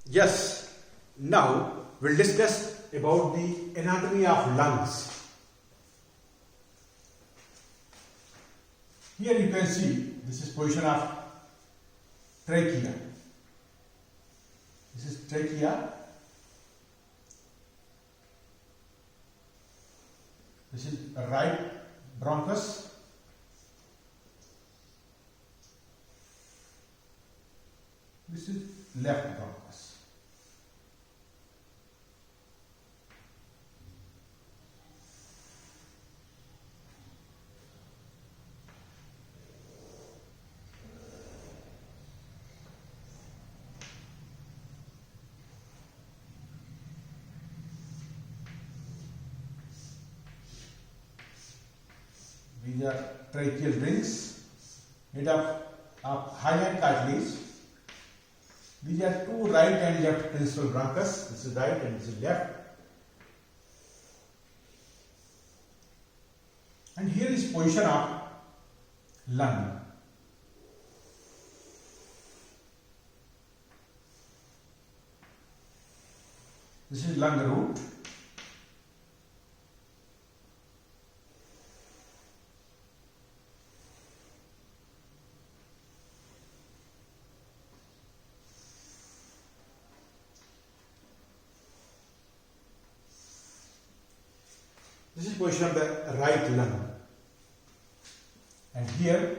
Yes, now we'll discuss about the anatomy of lungs. Here you can see this is position of trachea. This is trachea. This is right bronchus. This is left bronchus. These are tracheal rings made of hyaline cartilage. These are two right and left principal bronchus. This is right and this is left. And here is position of lung. This is lung root. This is position of the right lung. And here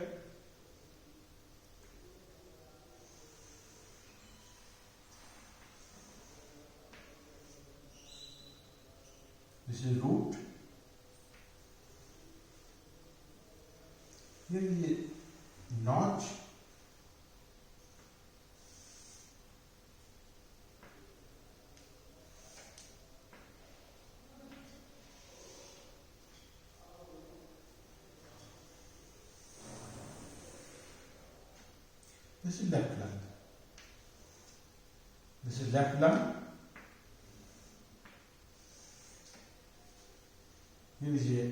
this is root. Here is a notch. This is left lung. This is left lung. Here is a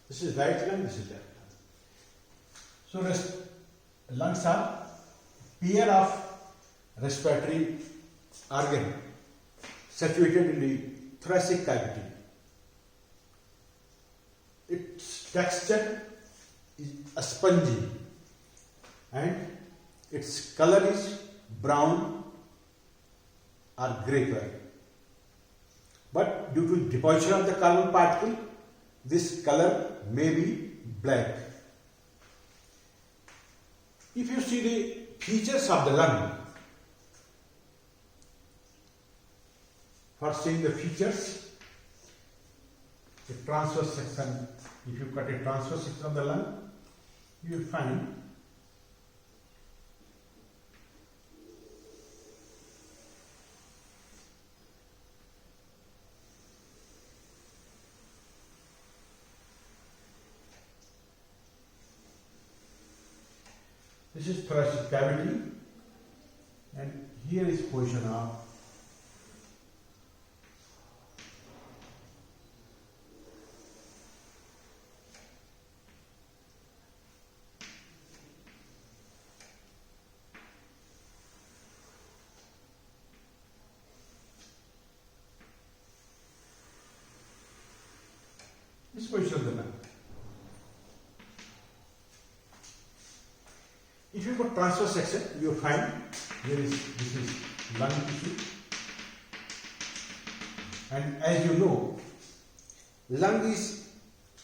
this is right lung, this is left lung. So lungs are pair of respiratory organ situated in the thoracic cavity. Its texture is spongy and its color is brown or grey color. But due to deposition of the carbon particle, this color may be black. If you see the features of the lung, for seeing the features, the transverse section, if you cut a transverse section of the lung, you will find this is thoracic cavity, and here is position of this position of the lung. If you go transverse section, you will find this is lung tissue, and as you know, lung is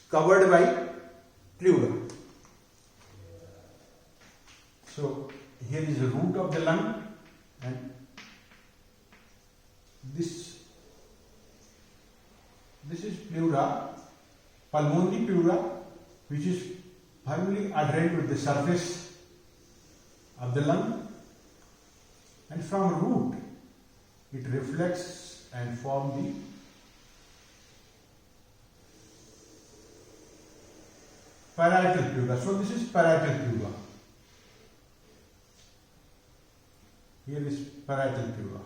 covered by pleura. So here is the root of the lung, and this is pleura, pulmonary pleura, which is firmly adherent with the surface of the lung, and from root it reflects and forms the parietal pleura. So this is parietal pleura. Here is parietal pleura.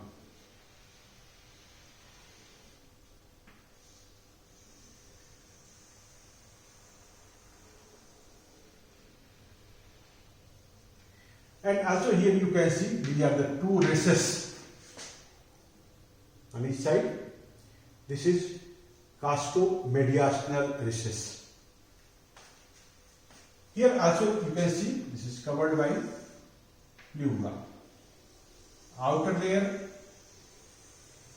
And also here you can see these are the two recesses on each side. This is costo-mediastinal recess. Here also you can see this is covered by pleura. Outer layer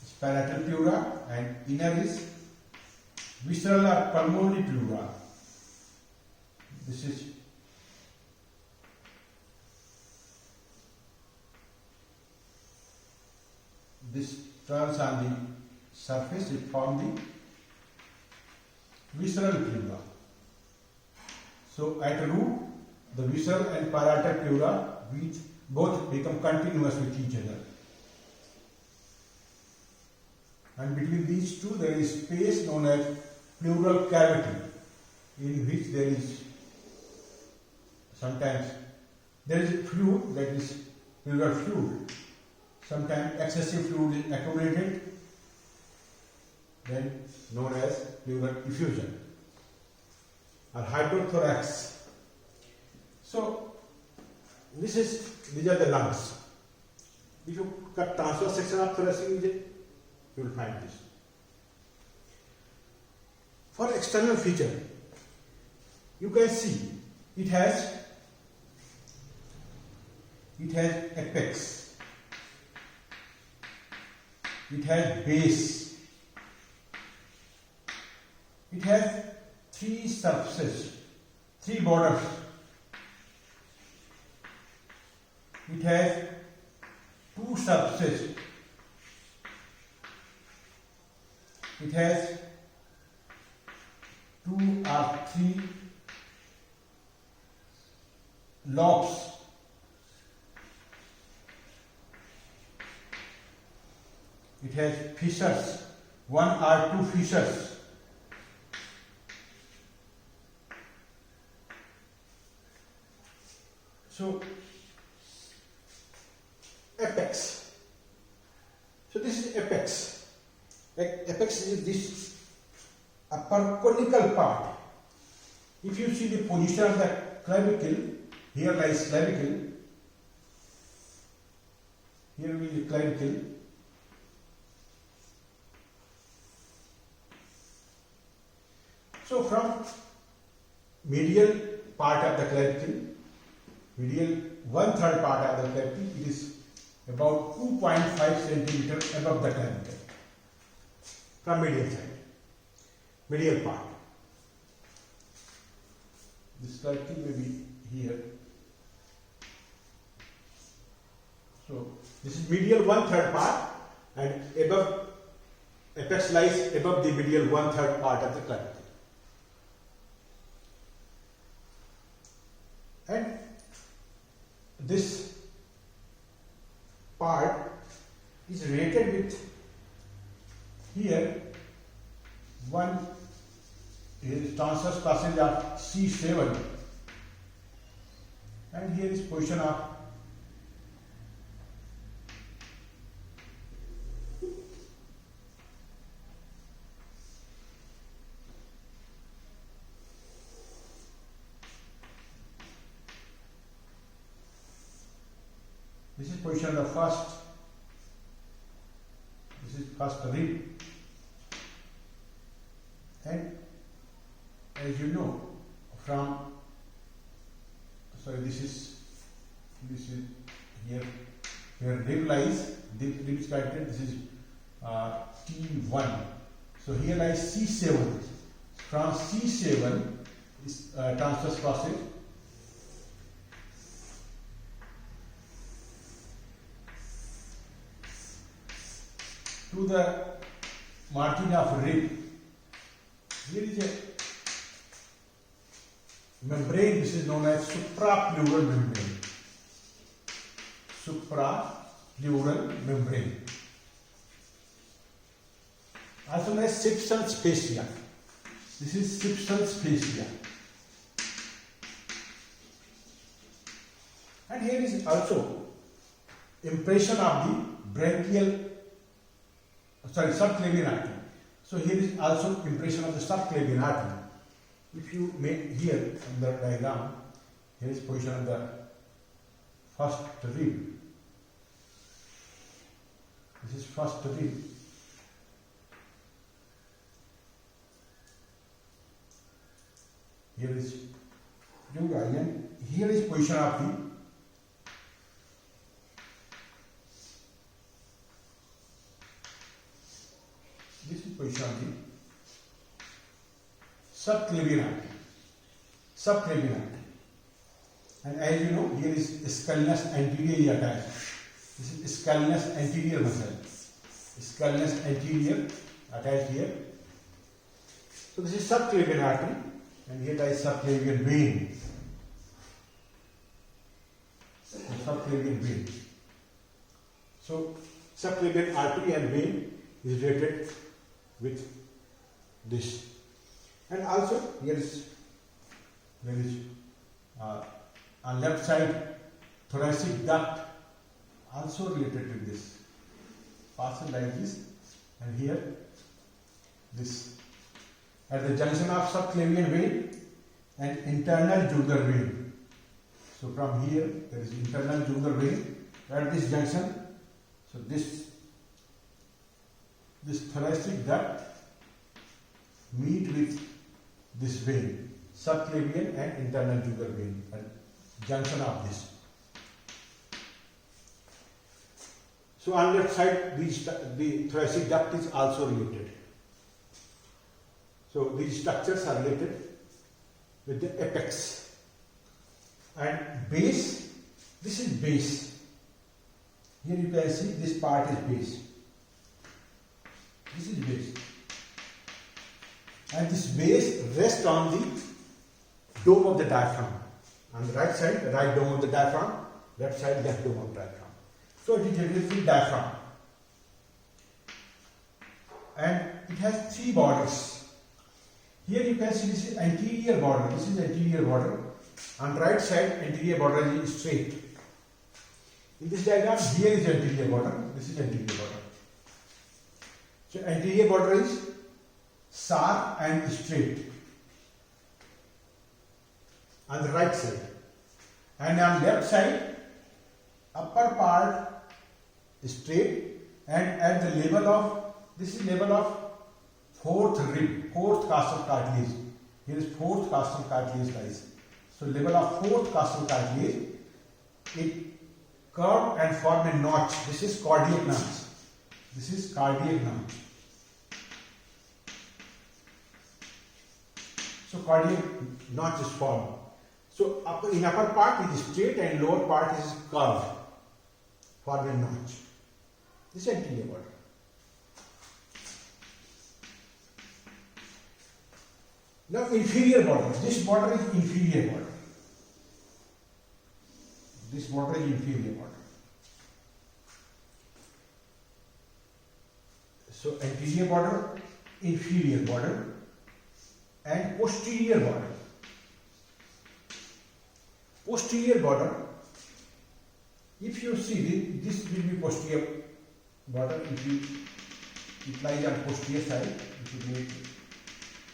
is parietal pleura and inner is visceral or pulmonary pleura. This is this turns on the surface, it forms the visceral pleura. So at root, the visceral and parietal pleura both become continuous with each other. And between these two there is space known as pleural cavity, in which there is sometimes there is fluid, that is pleural fluid. Sometimes excessive fluid is accumulated, then known as pleural effusion or hydrothorax. So these are the lungs. If you cut transverse section of thoracic region, you will find this. For external feature, you can see it has apex, it has base, it has three surfaces, three borders, it has two surfaces, it has two or three lobes, it has fissures, one or two fissures, so apex. So this is apex. Apex is this upper conical part. If you see the position of the clavicle, here lies clavicle, here will be the clavicle. So from medial part of the clavicle, medial 1/3 part of the clavicle, it is about 2.5 centimeters above the clavicle. From medial side, medial part. This clavicle may be here. So this is medial 1/3 part, and above apex lies above the medial 1/3 part of the clavicle. And this part is rated with here one is transverse passage of C7, and here is position of this is position of the first, this is first rib, and as you know from, this is here where rib lies, the rib is connected, this is T1. So here lies C7. From C7 is transverse passage. To the margin of rib. Here is a membrane, this is known as suprapleural membrane. Suprapleural membrane. Also known as Simpson's fascia. This is Simpson's fascia. And here is also impression of the brachial, subclavian artery. So here is also impression of the subclavian artery. If you make here on the diagram, here is position of the first rib. This is first rib. Here is yoga, and here is position of the position of the subclavian artery. Subclavian artery. And as you know, here is scalenus anterior attached. This is scalenus anterior muscle. Scalenus anterior attached here. So this is subclavian artery, and here is subclavian vein. Subclavian vein. So subclavian artery and vein is related with this. And also there is on left side thoracic duct also related with this. Passing like this, and here this at the junction of subclavian vein and internal jugular vein. So from here there is internal jugular vein at this junction. So this thoracic duct meet with this vein, subclavian and internal jugular vein at junction of this. So on left side the thoracic duct is also related. So these structures are related with the apex. And base, this is base. Here you can see this part is base. This is base. And this base rests on the dome of the diaphragm. On the right side, the right dome of the diaphragm, left side, left dome of the diaphragm. So it is related with diaphragm. And it has three borders. Here you can see this is anterior border. This is anterior border. On the right side, anterior border is straight. In this diagram, here is anterior border. This is anterior border. So anterior border is sharp and straight on the right side, and on left side upper part is straight, and at the level of this is level of fourth rib, fourth costal cartilage. Here is fourth costal cartilage lies. So level of fourth costal cartilage, it curved and formed a notch. This is cardiac notch. This is cardiac notch. So cardiac notch is formed. So in upper part it is straight and lower part is curved, formed a notch. This is anterior border. Now inferior border. This border is inferior border. This border is inferior border. So anterior border, inferior border, and posterior border. Posterior border, if you see this will be posterior border. It lies on posterior side. If you make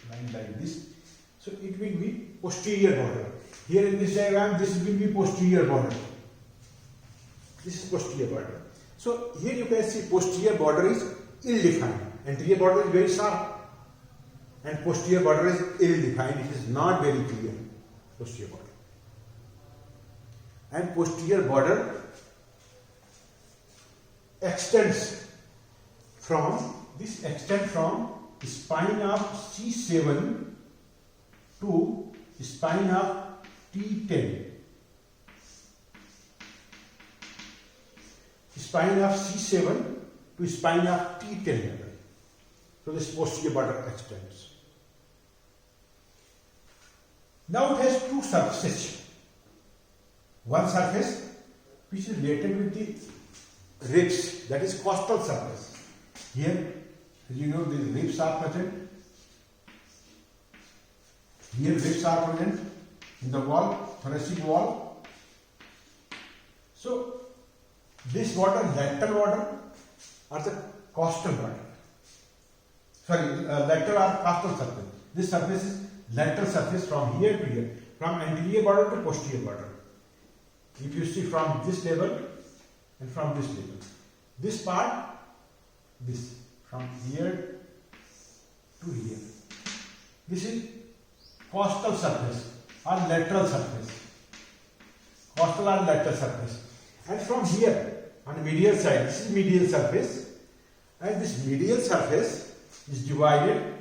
line like this, so it will be posterior border. Here in this diagram, this will be posterior border. This is posterior border. So here you can see posterior border is ill-defined. Anterior border is very sharp, and posterior border is ill-defined. It is not very clear. Posterior border. And posterior border extends from spine of C7 to spine of T10. Spine of C7 to spine of T10 level. So this posterior border extends. Now it has two surfaces. One surface which is related with the ribs, that is costal surface. Here, as you know, the ribs are present. Here ribs are present in the wall, thoracic wall. So this water, lateral water, or the costal water. Lateral or costal surface. This surface is lateral surface from here to here, from anterior border to posterior border. if you see from this level and from this level, this part, this, from here to here, this is costal surface or lateral surface, costal or lateral surface, and from here on the medial side, this is medial surface, and this medial surface is divided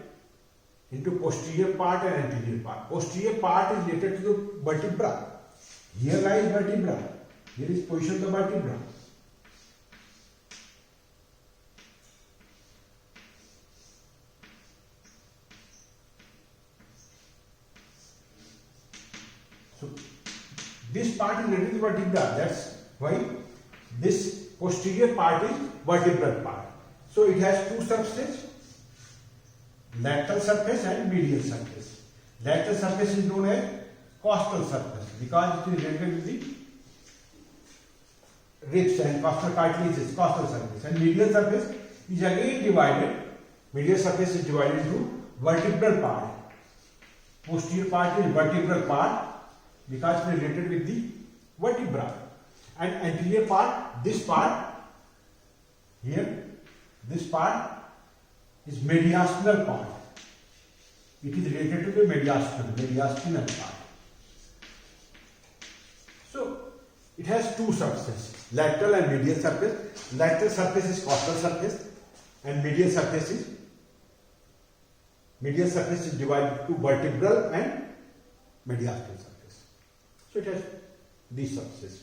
into posterior part and anterior part. Posterior part is related to the vertebra. Here lies vertebra. Here is position of the vertebra. So this part is related to the vertebra. That's why this posterior part is vertebral part. So it has two surfaces, lateral surface and medial surface. Lateral surface is known as costal surface because it is related with the ribs and costal cartilages, costal surface. And medial surface is again divided. Medial surface is divided into vertebral part. Posterior part is vertebral part because it is related with the vertebra. And anterior part, this part here, this part is mediastinal part. It is related to the mediastinal part. So it has two surfaces, lateral and medial surface. Lateral surface is costal surface and medial surface is divided to vertebral and mediastinal surface. So it has these surfaces.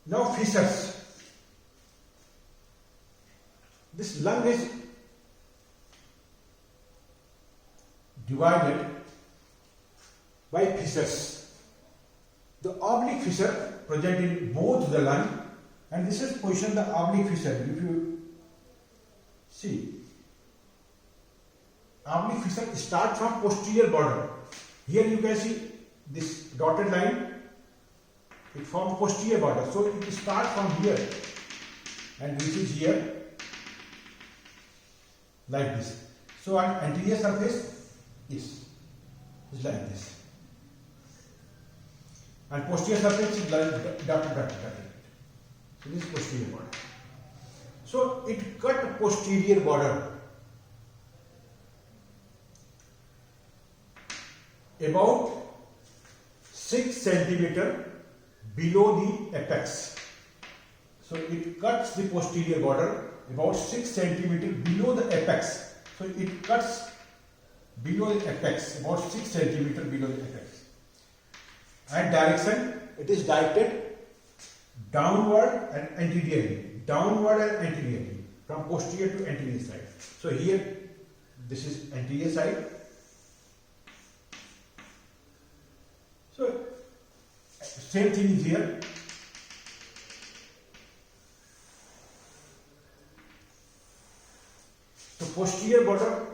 Now fissures. This lung is divided by fissures. The oblique fissure present in both the lung, and this is position the oblique fissure. If you see, oblique fissure start from posterior border. Here you can see this dotted line. It forms posterior border, so it starts from here and reaches here like this. So an anterior surface is like this, and posterior surface is like dotted. So this is posterior border. So it cut posterior border about 6 centimeter below the apex. So it cuts the posterior border about 6 centimeter below the apex. So it cuts below the apex, about 6 centimeter below the apex. And direction, it is directed downward and anteriorly. Downward and anteriorly, from posterior to anterior side. So here, this is anterior side. So same thing is here. So posterior border,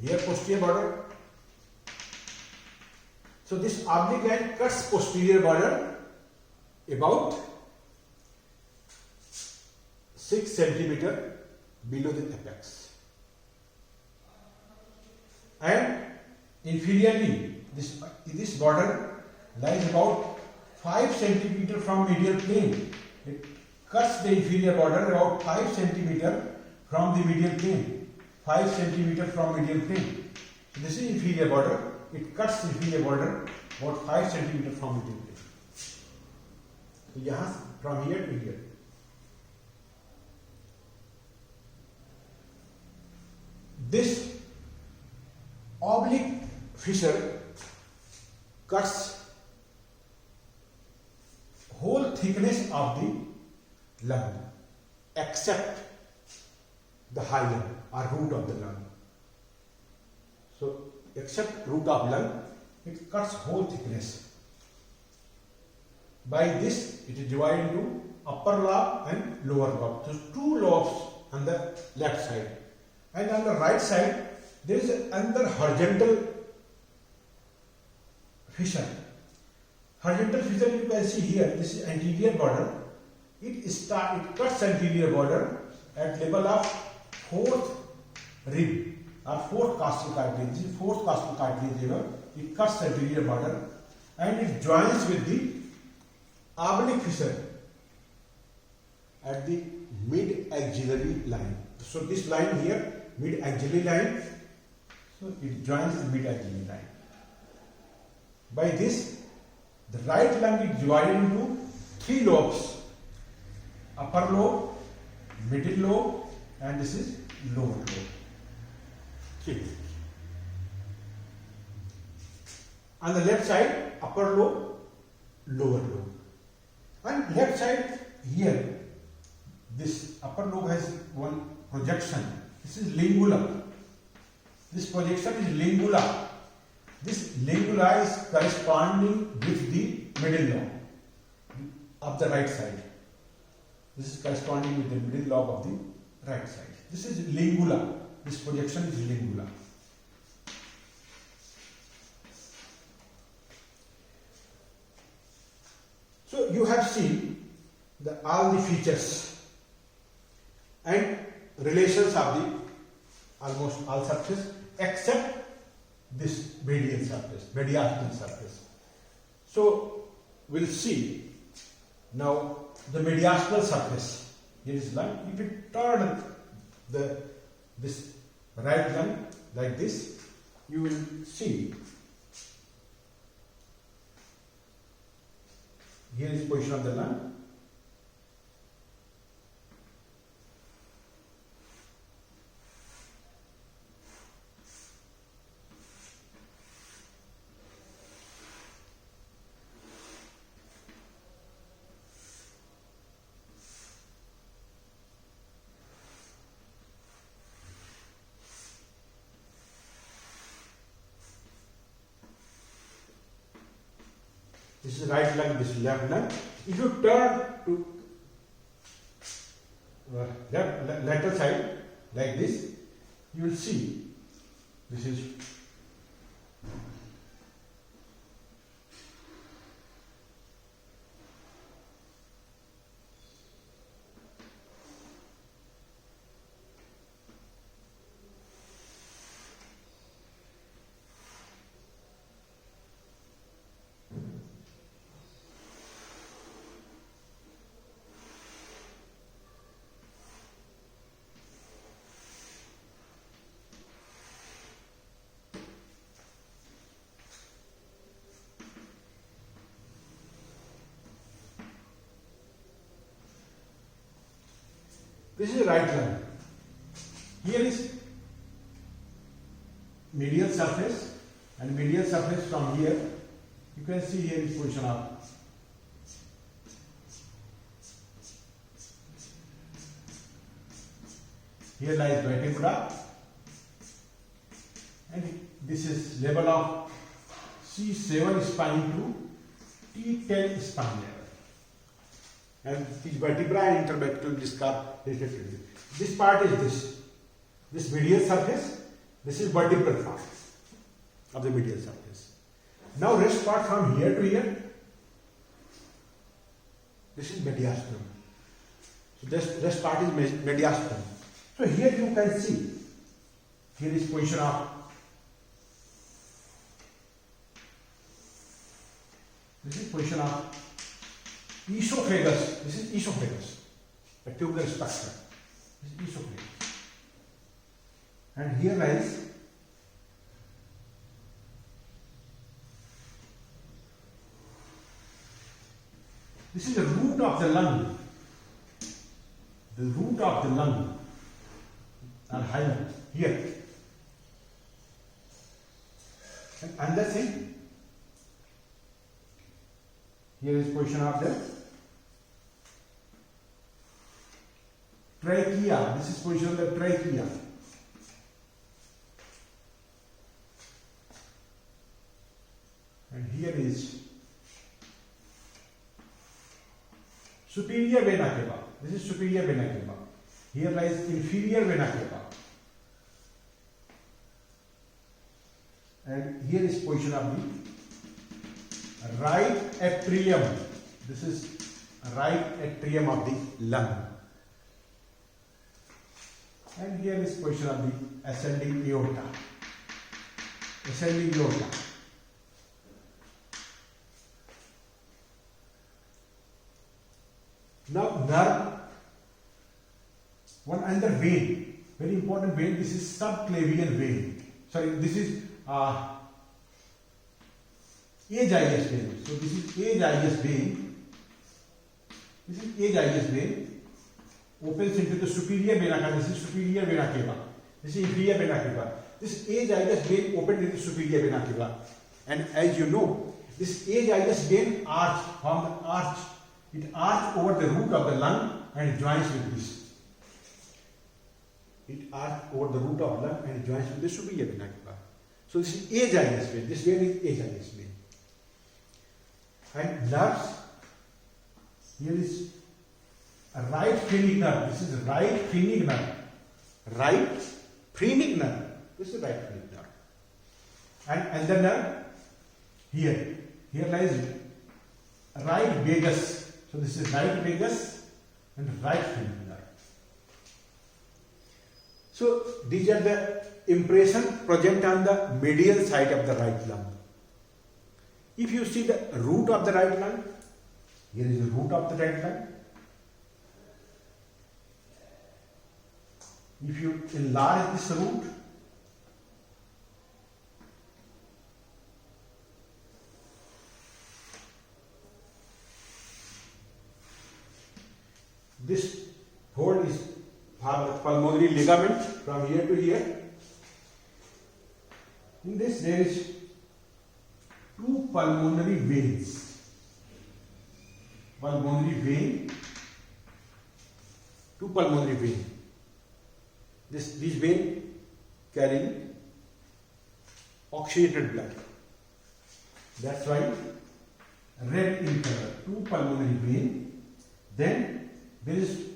here posterior border. So this oblique line cuts posterior border about 6 centimeter below the apex. And inferiorly, this border lies about 5 centimeter from medial plane. It cuts the inferior border about 5 centimeter from the medial plane. 5 centimeter from medial plane. So this is inferior border. It cuts the inferior border about 5 centimeter from medial plane. So यहाँ from here to here. This oblique fissure cuts whole thickness of the lung except the hilum or root of the lung. So except root of lung, it cuts whole thickness. By this, it is divided into upper lobe and lower lobe. So 2 lobes on the left side, and on the right side there is another horizontal fissure. Horizontal fissure you can see here. This is anterior border. It cuts anterior border at level of 4th rib or 4th costal cartilage. This is 4th costal cartilage level. It cuts anterior border and it joins with the oblique fissure at the mid-axillary line. So this line here, mid-axillary line, so it joins the mid-axillary line. By this, the right lung is divided into 3 lobes: upper lobe, middle lobe, and this is lower lobe. 3. On the left side, upper lobe, lower lobe. On left side here, this upper lobe has one projection. This is lingula. This projection is lingula. This lingula is corresponding with the middle lobe of the right side. This is corresponding with the middle lobe of the right side. This is lingula. This projection is lingula. So you have seen all the features and relations of the almost all surfaces except this medial surface, mediastinal surface. So we'll see now the mediastinal surface. Here is lung. If you turn this right lung like this, you will see here is position of the lung. This is right lung, this is left lung. If you turn to lateral side like this, you will see this is right lung. Here is medial surface, and medial surface from here you can see here is position of here lies vertebra, and this is level of C7 spine to T10 spine level. And these vertebra and intervertebral disc are related. This part is this medial surface. This is vertebral part of the medial surface. Now rest part from here to here. This is mediastinum. So this rest part is mediastinum. So here you can see here is position of esophagus. This is esophagus, the tubular structure. This is esophagus. And here lies this is the root of the lung. The root of the lung are higher here. And another thing, here is position of the trachea. This is position of the trachea. And here is superior vena cava. This is superior vena cava. Here lies inferior vena cava. And here is position of the right atrium. This is right atrium of the lung. And here is position of the ascending aorta. Ascending aorta. Now nerve, one another vein, very important vein. This is subclavian vein. Sorry, this is age-ileus vein. So this is age-ileus vein. This is age-ileus vein. Opens into the superior vena cava. This is superior vena cava. This is inferior vena cava. This age-ileus vein opened into superior vena cava. And as you know, this age-ileus vein arch, form the arch. It arches over the root of the lung and joins with this. It arches over the root of the lung and joins with the superior vena cava. So this is age-ileus vein. This vein is age-ileus vein. And nerves, here is a right phrenic nerve. This is right phrenic nerve. Right phrenic nerve. This is right phrenic nerve. And the nerve here. Here lies right vagus. So this is right vagus and right phrenic nerve. So these are the impression present on the medial side of the right lung. If you see the root of the right lung, here is the root of the right lung. If you enlarge this root, this fold is pulmonary ligament from here to here. In this there is two pulmonary veins. Pulmonary vein, two pulmonary veins. These veins carry oxygenated blood. That's why red in color. Two pulmonary veins. Then there is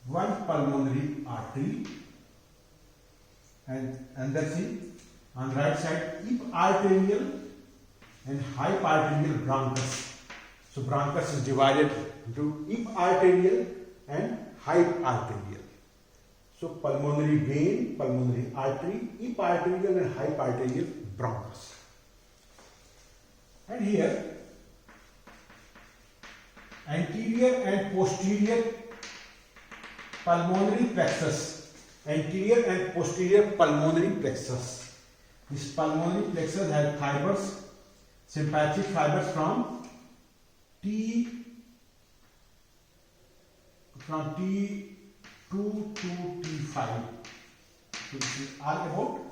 one pulmonary artery, and that's it. On the right side, epiarterial and hyparterial bronchus. So bronchus is divided into epiarterial and hyparterial. So pulmonary vein, pulmonary artery, epiarterial and hyparterial bronchus. And here, anterior and posterior pulmonary plexus. Anterior and posterior pulmonary plexus. This pulmonary plexus has fibers, sympathetic fibers from T2 to T5. So this is all about